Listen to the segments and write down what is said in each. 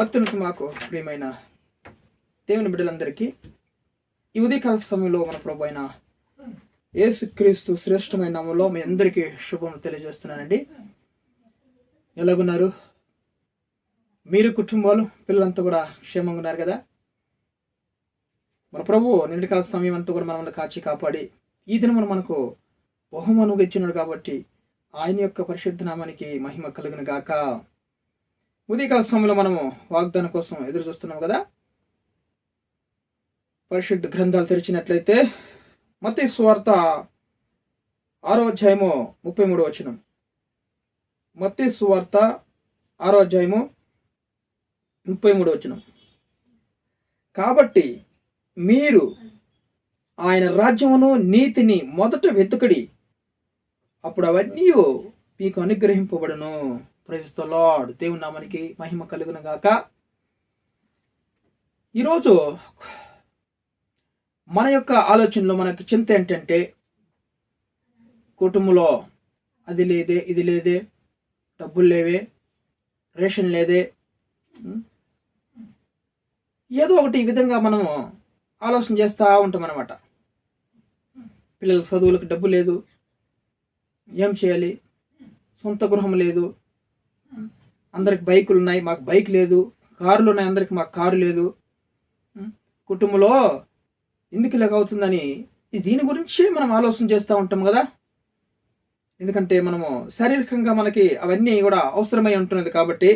అత్యున్నత మాకు ప్రియమైన దేవుని బిడ్డలందరికీ ఈ ఉదయకాల సమయంలో మన ప్రభు అయిన యేసుక్రీస్తు శ్రేష్టమైన నామములో మీ అందరికీ శుభం తెలియజేస్తున్నానండి. ఎలాగున్నారు? మీరు, కుటుంబాలు, పిల్లలంతా కూడా క్షేమంగా ఉన్నారు కదా? మన ప్రభు నిండి కాల సమయం అంతా కూడా మనల్ని కాచి కాపాడి ఈ దినమును మనకు బహుమానుగా ఇచ్చినాడు కాబట్టి ఆయన యొక్క పరిశుద్ధ నామానికి మహిమ కలుగును గాక. ఉదయకాల సమయంలో మనము వాగ్దానం కోసం ఎదురు చూస్తున్నాం కదా. పరిశుద్ధ గ్రంథాలు తెరిచినట్లయితే మత్తయి సువార్త 6వ అధ్యాయము 33వ వచనం. మత్తయి సువార్త 6వ అధ్యాయము 33వ వచనం. కాబట్టి మీరు ఆయన రాజ్యమును నీతిని మొదట వెతుకడి, అప్పుడు అవన్నీ మీకు అనుగ్రహింపబడును. Praise the lord. దేవుని నామానికి మహిమ కలుగును గాక. ఈరోజు మన యొక్క ఆలోచనలో మనకు చింత ఏంటంటే, కుటుంబంలో అది లేదే, ఇది లేదే, డబ్బులు లేవే, రేషన్ లేదే, ఏదో ఒకటి ఈ విధంగా మనము ఆలోచన చేస్తూ ఉంటాం అన్నమాట. పిల్లల చదువులకు డబ్బు లేదు, ఏం చేయాలి? సొంత గృహం లేదు, అందరికి బైకులు ఉన్నాయి, మాకు బైక్ లేదు. కారులు ఉన్నాయి, అందరికి మాకు కారు లేదు. కుటుంబంలో ఎందుకు ఇలాగ అవుతుందని దీని గురించి మనం ఆలోచన చేస్తూ ఉంటాం కదా. ఎందుకంటే మనము శారీరకంగా మనకి అవన్నీ కూడా అవసరమై ఉంటున్నది కాబట్టి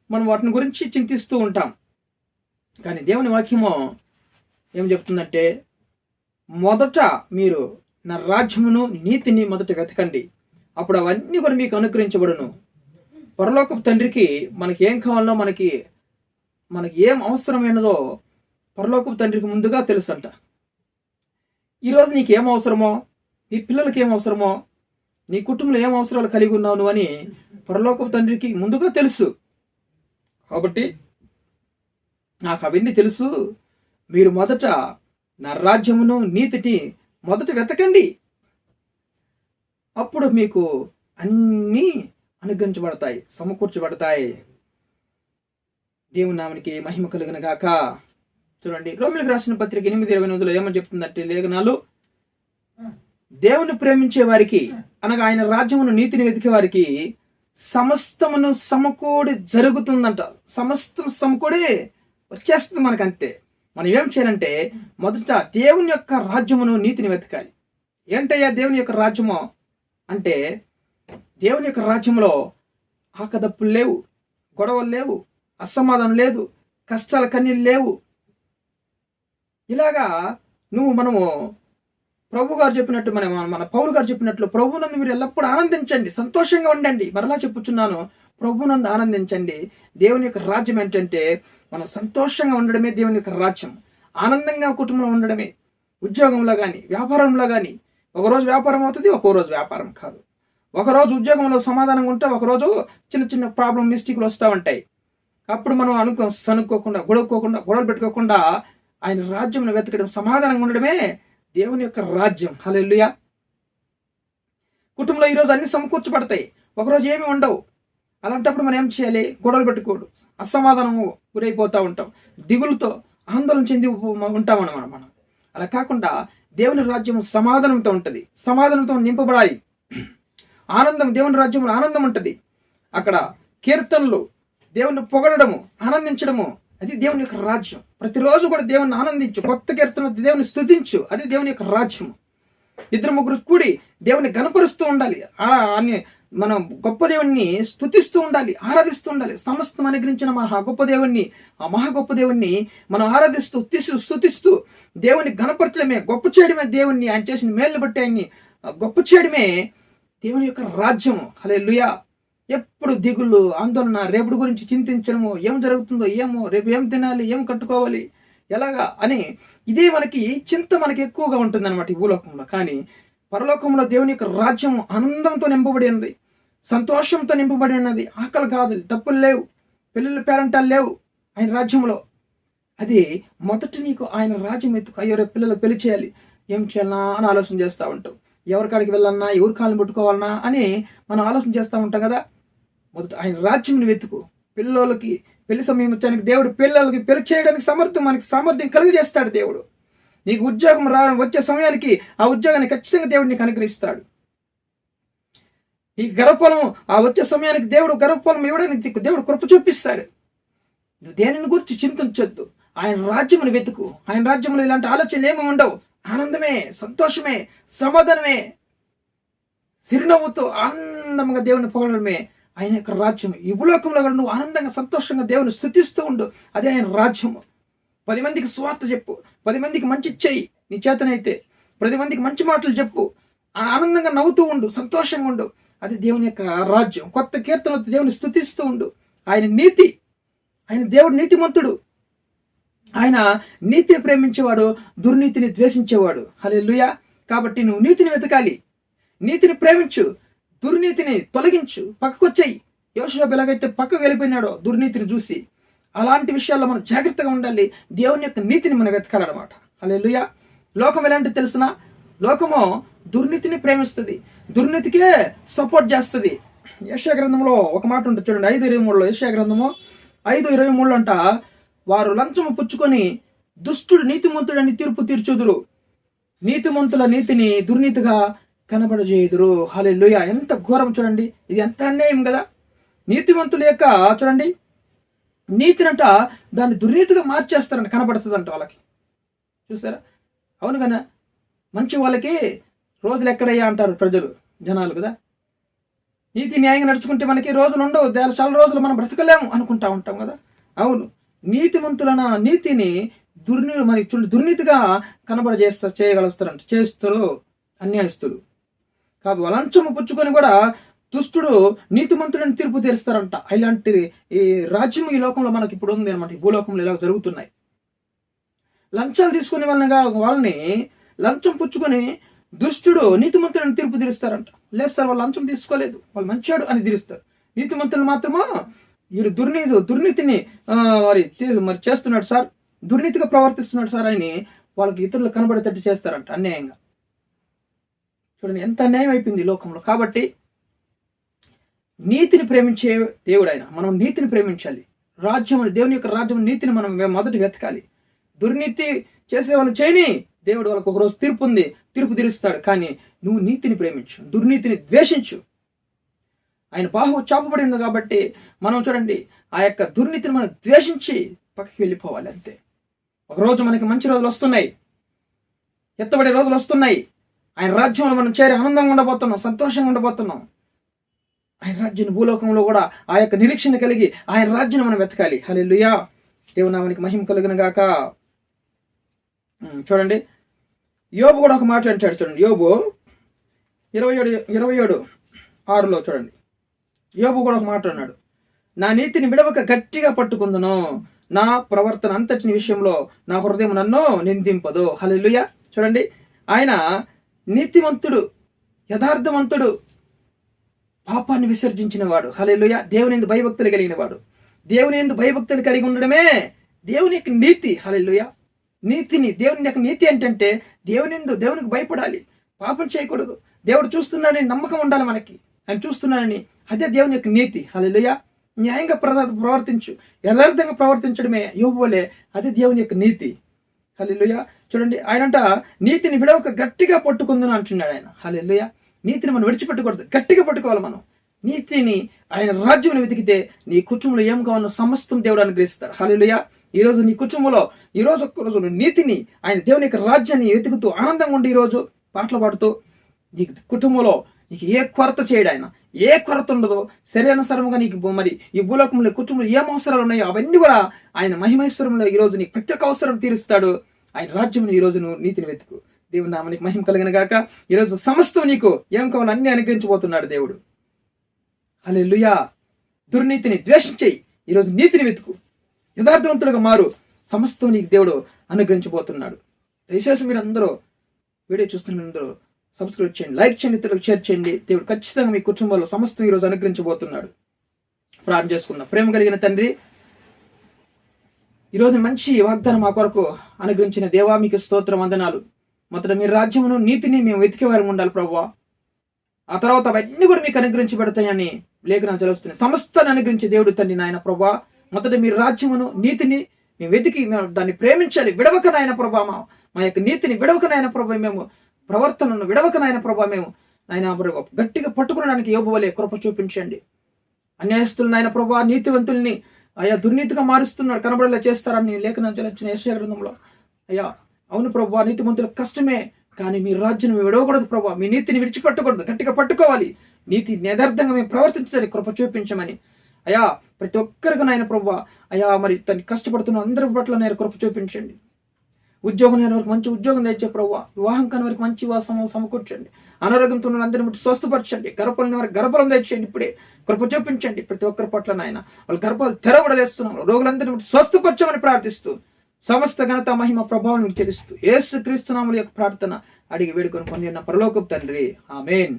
మనం వాటిని గురించి చింతిస్తూ ఉంటాం. కానీ దేవుని వాక్యము ఏం చెప్తుందంటే, మొదట మీరు నా రాజ్యమును నీతిని మొదట వెతకండి, అప్పుడు అవన్నీ కూడా మీకు అనుగ్రహించబడును. పరలోకపు తండ్రికి మనకి ఏం కావాలనో, మనకి ఏం అవసరమైనదో పరలోకపు తండ్రికి ముందుగా తెలుసంట. ఈరోజు నీకు ఏం అవసరమో, నీ పిల్లలకి ఏం అవసరమో, నీ కుటుంబంలో ఏం అవసరాలు కలిగి ఉన్నావు నువ్వు అని పరలోకపు తండ్రికి ముందుగా తెలుసు. కాబట్టి నాకు అవన్నీ తెలుసు, మీరు మొదట నా రాజ్యమును నీతిని మొదట వెతకండి, అప్పుడు మీకు అన్నీ అనుగ్రహించబడతాయి, సమకూర్చబడతాయి. దేవుని నామానికి మహిమ కలుగును గాక. చూడండి, రోమిలకు రాసిన పత్రిక 8:28 ఏమని చెప్తుందంటే, లేఖనాలు దేవుని ప్రేమించే వారికి అనగా ఆయన రాజ్యమును నీతిని వెతికే వారికి సమస్తమును సమకూడి జరుగుతుందంట. సమస్తం సమకూడి వచ్చేస్తుంది మనకు. అంతే. మనం ఏం చేయాలంటే, మొదట దేవుని యొక్క రాజ్యమును నీతిని వెతకాలి. ఏంటయ్యా దేవుని యొక్క రాజ్యము అంటే, దేవుని యొక్క రాజ్యంలో ఆకదప్పులు లేవు, గొడవలు లేవు, అసమాధానం లేదు, కష్టాల కన్నీళ్ళు లేవు. ఇలాగా మనము ప్రభు గారు చెప్పినట్టు, మన పౌలు గారు చెప్పినట్లు, ప్రభునందు మీరు ఎల్లప్పుడూ ఆనందించండి, సంతోషంగా ఉండండి. మరలా చెప్పుచున్నాను, ప్రభునందు ఆనందించండి. దేవుని యొక్క రాజ్యం ఏంటంటే, మనం సంతోషంగా ఉండడమే దేవుని యొక్క రాజ్యం. ఆనందంగా కుటుంబంలో ఉండడమే. ఉద్యోగంలో కానీ, వ్యాపారంలో కానీ, ఒకరోజు వ్యాపారం అవుతుంది, ఒక్కో రోజు వ్యాపారం కాదు. ఒకరోజు ఉద్యోగంలో సమాధానంగా ఉంటే, ఒకరోజు చిన్న చిన్న ప్రాబ్లం, మిస్టేక్లు వస్తూ ఉంటాయి. అప్పుడు మనం సనుక్కోకుండా, గొడవలు పెట్టుకోకుండా ఆయన రాజ్యం వెతకడం, సమాధానంగా ఉండడమే దేవుని యొక్క రాజ్యం. హల్లెలూయా. కుటుంబంలో ఈరోజు అన్ని సమకూర్చబడతాయి, ఒకరోజు ఏమి ఉండవు. అలాంటప్పుడు మనం ఏం చేయాలి? గొడవలు పెట్టుకోడు, అసమాధానము గురైపోతూ ఉంటాం, దిగులుతో ఆందోళన చెంది ఉంటాం అన్నమాట మనం. అలా కాకుండా దేవుని రాజ్యం సమాధానంతో ఉంటుంది, సమాధానంతో నింపబడాలి. ఆనందం, దేవుని రాజ్యంలో ఆనందం ఉంటుంది. అక్కడ కీర్తనలు, దేవుని పొగడము, ఆనందించడము, అది దేవుని యొక్క రాజ్యం. ప్రతిరోజు కూడా దేవుని ఆనందించు, కొత్త కీర్తన దేవుని స్తుతించు, అది దేవుని యొక్క రాజ్యం. 2-3 కూడి దేవుని గణపరుస్తూ ఉండాలి. మనం గొప్ప దేవుణ్ణి స్తుతిస్తూ ఉండాలి, ఆరాధిస్తూ ఉండాలి. సమస్తం అనుగ్రహించిన మహా గొప్ప దేవుణ్ణి, ఆ మహా గొప్ప దేవుణ్ణి మనం ఆరాధిస్తూ స్తుతిస్తూ దేవుని గణపరచడమే, గొప్ప చేయడమే దేవుణ్ణి, ఆయన చేసిన మేలుని బట్టి ఆయన్ని గొప్ప చేయడమే దేవుని యొక్క రాజ్యము. హల్లెలూయా. ఎప్పుడు దిగులు, ఆందోళన, రేపుడు గురించి చింతించడము, ఏం జరుగుతుందో ఏమో, రేపు ఏం తినాలి, ఏం కట్టుకోవాలి, ఎలాగా అని ఇదే మనకి చింత మనకి ఎక్కువగా ఉంటుంది అనమాట ఈ భూలోకంలో. కానీ పరలోకంలో దేవుని యొక్క రాజ్యం ఆనందంతో నింపబడి ఉన్నది, సంతోషంతో నింపబడి ఉన్నది. ఆకలి కాదు, తప్పులు లేవు, పిల్లల పేరంటాలు లేవు ఆయన రాజ్యంలో. అది మొదట నీకు ఆయన రాజ్యం ఎత్తుకు. అయ్యో రేపు పిల్లలు పెళ్లి చేయాలి, ఏం చేయాలన్నా అని ఆలోచన చేస్తూ ఉంటాం. ఎవరి కాడికి వెళ్ళాలన్నా, ఎవరి కాళ్ళని పట్టుకోవాలన్నా అని మనం ఆలోచన చేస్తూ ఉంటాం కదా. మొదట ఆయన రాజ్యం వెతుకు. పిల్లలకి పెళ్లి సమయం వచ్చానికి దేవుడు పిల్లలకి పెళ్లి చేయడానికి మనకి సామర్థ్యం కలుగు చేస్తాడు దేవుడు. నీకు ఉద్యోగం వచ్చే సమయానికి ఆ ఉద్యోగాన్ని ఖచ్చితంగా దేవుడు నీకు అనుగ్రహిస్తాడు. నీకు గర్భఫలం ఆ వచ్చే సమయానికి దేవుడు గర్భఫలం ఇవ్వడానికి దేవుడు కృప చూపిస్తాడు. దేనిని గురించి చింతించొద్దు, ఆయన రాజ్యమును వెతుకు. ఆయన రాజ్యంలో ఇలాంటి ఆలోచనలు ఏమి ఉండవు. ఆనందమే, సంతోషమే, సమాధానమే, చిరునవ్వుతో ఆనందంగా దేవుని పొగడమే ఆయన యొక్క రాజ్యం. ఈ భూలోకంలో కూడా నువ్వు ఆనందంగా సంతోషంగా దేవుని స్తుతిస్తూ ఉండు, అదే ఆయన రాజ్యము. 10 మందికి స్వార్థ చెప్పు, 10 మందికి మంచి చెయ్యి నీ చేతనైతే, 10 మందికి మంచి మాటలు చెప్పు, ఆనందంగా నవ్వుతూ ఉండు, సంతోషంగా ఉండు, అది దేవుని యొక్క రాజ్యం. కొత్త కీర్తనతో దేవుని స్తుతిస్తూ ఉండు. ఆయన దేవుడు నీతిమంతుడు. ఆయన నీతిని ప్రేమించేవాడు, దుర్నీతిని ద్వేషించేవాడు. హల్లెలూయా. కాబట్టి నువ్వు నీతిని వెతకాలి, నీతిని ప్రేమించు, దుర్నీతిని తొలగించు, పక్కకొచ్చాయి. యోషువ ఎలాగైతే పక్కకు వెళ్ళిపోయినాడో దుర్నీతిని చూసి, అలాంటి విషయాల్లో మనం జాగ్రత్తగా ఉండాలి. దేవుని యొక్క నీతిని మనం వెతకాలన్నమాట. హల్లెలూయా. లోకం ఎలాంటి తెలిసిన, లోకము దుర్నీతిని ప్రేమిస్తుంది, దుర్నీతికే సపోర్ట్ చేస్తుంది. యెషయా గ్రంథంలో ఒక మాట ఉంటుంది చూడండి, 5:23లో. యెషయా గ్రంథము 5:23 అంట, వారు లంచము పుచ్చుకొని దుష్టుడు నీతిమంతుడని తీర్పు తీర్చుదురు, నీతిమంతుల నీతిని దుర్నీతిగా కనబడజేయుదురు. హల్లెలూయా. ఎంత ఘోరం చూడండి, ఇది ఎంత అన్యాయం కదా. నీతిమంతుల యొక్క చూడండి నీతినంట దాన్ని దుర్నీతిగా మార్చేస్తారంట, కనబడుతుందంట వాళ్ళకి. చూసారా? అవును కదా. మంచి వాళ్ళకి రోజులు ఎక్కడయ్యా అంటారు ప్రజలు, జనాలు కదా. నీతి న్యాయంగా నడుచుకుంటే మనకి రోజులు ఉండవు, చాలా రోజులు మనం బ్రతకలేము అనుకుంటా ఉంటాం కదా. అవును, నీతిమంతులన నీతిని దుర్నీతిగా చేయగలుస్తారంట చేస్తారు అన్యాయస్తులు. కాబట్టి లంచము పుచ్చుకొని కూడా దుష్టుడు నీతిమంతుడని తీర్పు తీరుస్తారంట. ఇలాంటి ఈ రాజ్యం ఈ లోకంలో మనకి ఇప్పుడు ఉంది అనమాట. ఈ భూలోకంలో ఇలా జరుగుతున్నాయి. లంచాలు తీసుకునే వాళ్ళని లంచం పుచ్చుకొని దుష్టుడు నీతిమంతుడని తీర్పు తీరుస్తారంట. లేదు సార్, వాళ్ళు లంచం తీసుకోలేదు, వాళ్ళు మంచాడు అని తీరుస్తారు. నీతిమంతులు మాత్రమో వీరు దుర్నీతిని మరి చేస్తున్నాడు సార్, దుర్నీతిగా ప్రవర్తిస్తున్నాడు సార్ అని వాళ్ళకి ఇతరులు కనబడేటట్టు చేస్తారంట అన్యాయంగా. చూడండి ఎంత అన్యాయం అయిపోయింది ఈ లోకంలో. కాబట్టి నీతిని ప్రేమించే దేవుడు ఆయన. మనం నీతిని ప్రేమించాలి. రాజ్యం, దేవుని యొక్క రాజ్యం నీతిని మనం మొదట వెతకాలి. దుర్నీతి చేసేవాళ్ళు చేయని, దేవుడు వాళ్ళకి ఒకరోజు తీర్పు తీరుస్తాడు. కానీ నువ్వు నీతిని ప్రేమించు, దుర్నీతిని ద్వేషించు. ఆయన బాహు చాపబడి ఉంది కాబట్టి మనం చూడండి ఆ యొక్క దుర్నీతిని మనం ద్వేషించి పక్కకి వెళ్ళిపోవాలి అంతే. ఒకరోజు మనకి మంచి రోజులు వస్తున్నాయి, ఎత్తబడే రోజులు వస్తున్నాయి. ఆయన రాజ్యంలో మనం చేరి ఆనందంగా ఉండబోతున్నాం, సంతోషంగా ఉండబోతున్నాం. ఆయన రాజ్యం భూలోకంలో కూడా ఆ యొక్క నిరీక్షణ కలిగి ఆయన రాజ్యం మనం వెతకాలి. హల్లెలూయా. దేవుని నామానికి మహిమ కలుగును గాక. చూడండి, యోబు కూడా ఒక మాట అంటాడు చూడండి. యోబు 27:6 చూడండి. యోబు కూడా ఒక మాట అన్నాడు, నా నీతిని విడవక గట్టిగా పట్టుకుందును, నా ప్రవర్తన అంతటి విషయంలో నా హృదయం నన్ను నిందింపదు. హల్లెలూయా. చూడండి, ఆయన నీతిమంతుడు, యథార్థవంతుడు, పాపాన్ని విసర్జించిన వాడు. హల్లెలూయా. దేవుని యందు భయభక్తులు కలిగిన వాడు. దేవుని యందు భయభక్తులు కలిగి ఉండడమే దేవుని యొక్క నీతి. హల్లెలూయా. దేవుని యొక్క నీతి ఏంటంటే దేవునికి భయపడాలి, పాపం చేయకూడదు, దేవుడు చూస్తున్నాడని నమ్మకం ఉండాలి మనకి, ఆయన చూస్తున్నాడని. అదే దేవుని యొక్క నీతి. హల్లెలూయా. న్యాయంగా ప్రవర్తించు, యథార్థంగా ప్రవర్తించడమే యోబు వలె, అదే దేవుని యొక్క నీతి. హల్లెలూయా. చూడండి, ఆయనంట నీతిని విడవక గట్టిగా పట్టుకుందును అంటున్నాడు ఆయన. హల్లెలూయా. నీతిని మనం విడిచిపెట్టకూడదు, గట్టిగా పట్టుకోవాలి మనం. నీతిని, ఆయన రాజ్యం వెతికితే నీ కుటుంబంలో ఏం కావాలో సమస్తం దేవుడు అనుగ్రహిస్తాడు. హల్లెలూయా. ఈరోజు నీ కుటుంబంలో ఒక్కరోజు నీతిని, ఆయన దేవుని యొక్క రాజ్యాన్ని వెతుకుతూ ఆనందంగా ఉండి ఈరోజు పాటలు పాడుతూ నీ కుటుంబంలో నీకు ఏ కొరత చేయడు ఆయన, ఏ కొరత ఉండదో శరీరానుసారంగా నీకు మరి ఈ భూలోకంలో కుటుంబంలో ఏం అవసరాలు ఉన్నాయో అవన్నీ కూడా ఆయన మహిమైశ్వరంలో ఈరోజు నీకు ప్రతి ఒక్క అవసరం తీరుస్తాడు. ఆయన రాజ్యం ఈరోజు నువ్వు నీతిని వెతుకు. దేవుని నామానికి మహిమ కలిగిన గాక. ఈరోజు సమస్తం నీకు ఏం కావాలో అన్ని అనుగ్రహించబోతున్నాడు దేవుడు. హల్లెలూయా. దుర్నీతిని ద్వేషించేయి, ఈరోజు నీతిని వెతుకు, యథార్థవంతులుగా మారు, సమస్తం నీకు దేవుడు అనుగ్రహించబోతున్నాడు. దయచేసి మీరు అందరూ వీడియో చూస్తున్న అందరూ సబ్స్క్రైబ్ చేయండి, లైక్ చేయండి, ఇతరులకు షేర్ చేయండి. దేవుడు ఖచ్చితంగా మీ కుటుంబాల్లో సమస్తం ఈరోజు అనుగ్రహించబోతున్నాడు. ప్రార్థన చేసుకున్నాం. ప్రేమ కలిగిన తండ్రి, ఈరోజు మంచి వాగ్దానం మా కొరకు అనుగ్రహించిన దేవా, మీకు స్తోత్రం, వందనాలు. మొదట మీ రాజ్యమును నీతిని మేము వెతికేవారు ఉండాలి ప్రభువా. ఆ తర్వాత అవన్నీ కూడా మీకు అనుగ్రహించబడతాయని లేఖనాలు చదువుతున్నాయి. సమస్తాన్ని అనుగ్రహించే దేవుడు తండ్రి నాయన ప్రభువా. మొదట మీ రాజ్యమును నీతిని మేము వెతికి మేము దాన్ని ప్రేమించాలి. విడవకనైన ప్రభా మా యొక్క నీతిని విడవకనైన ప్రభా మేము ప్రవర్తనను విడవకనైన ప్రభా మేము ఆయన గట్టిగా పట్టుకునడానికి యోబు వలె కృప చూపించండి. అన్యాయస్తులను ఆయన ప్రభా నీతివంతుల్ని అయ్యా దుర్నీతిగా మారుస్తున్నారు, కనబడేలా చేస్తారని లేఖనం వచ్చిన యెషయా గ్రంథంలో. అయ్యా అవును ప్రభా, నీతిమంతులకు కష్టమే, కానీ మీ రాజ్యం మేము విడవకూడదు ప్రభా, మీ నీతిని విడిచిపెట్టకూడదు, గట్టిగా పట్టుకోవాలి, నీతి యథార్థంగా మేము ప్రవర్తించడానికి కృప చూపించమని అయ్యా ప్రతి ఒక్కరికి నాయన ప్రభా అయ్యా మరి తను కష్టపడుతున్న అందరి పట్ల నేను కృప చూపించండి. ఉద్యోగం లేని వారికి మంచి ఉద్యోగం తెచ్చే ప్రభావ, వివాహం కాని వారికి మంచి వివాహం సమకూర్చండి, అనారోగ్యంతో ఉన్న అందరిని బట్టి స్వస్థపరచండి, గర్భం వారికి గర్భం తెచ్చేయండి, ఇప్పుడే కృప చూపించండి ప్రతి ఒక్కరి పట్ల నాయన. వాళ్ళ గర్భాలు తెరవడలేస్తున్నాం, రోగులందరినీ బట్టి స్వస్థపరచమని ప్రార్థిస్తూ సమస్త ఘనత మహిమ ప్రభావం మీకు తెలుస్తూ యేసు క్రీస్తు నామముల యొక్క ప్రార్థన అడిగి వేడుకొని పొందిన పరలోకపు తండ్రి, ఆమేన్.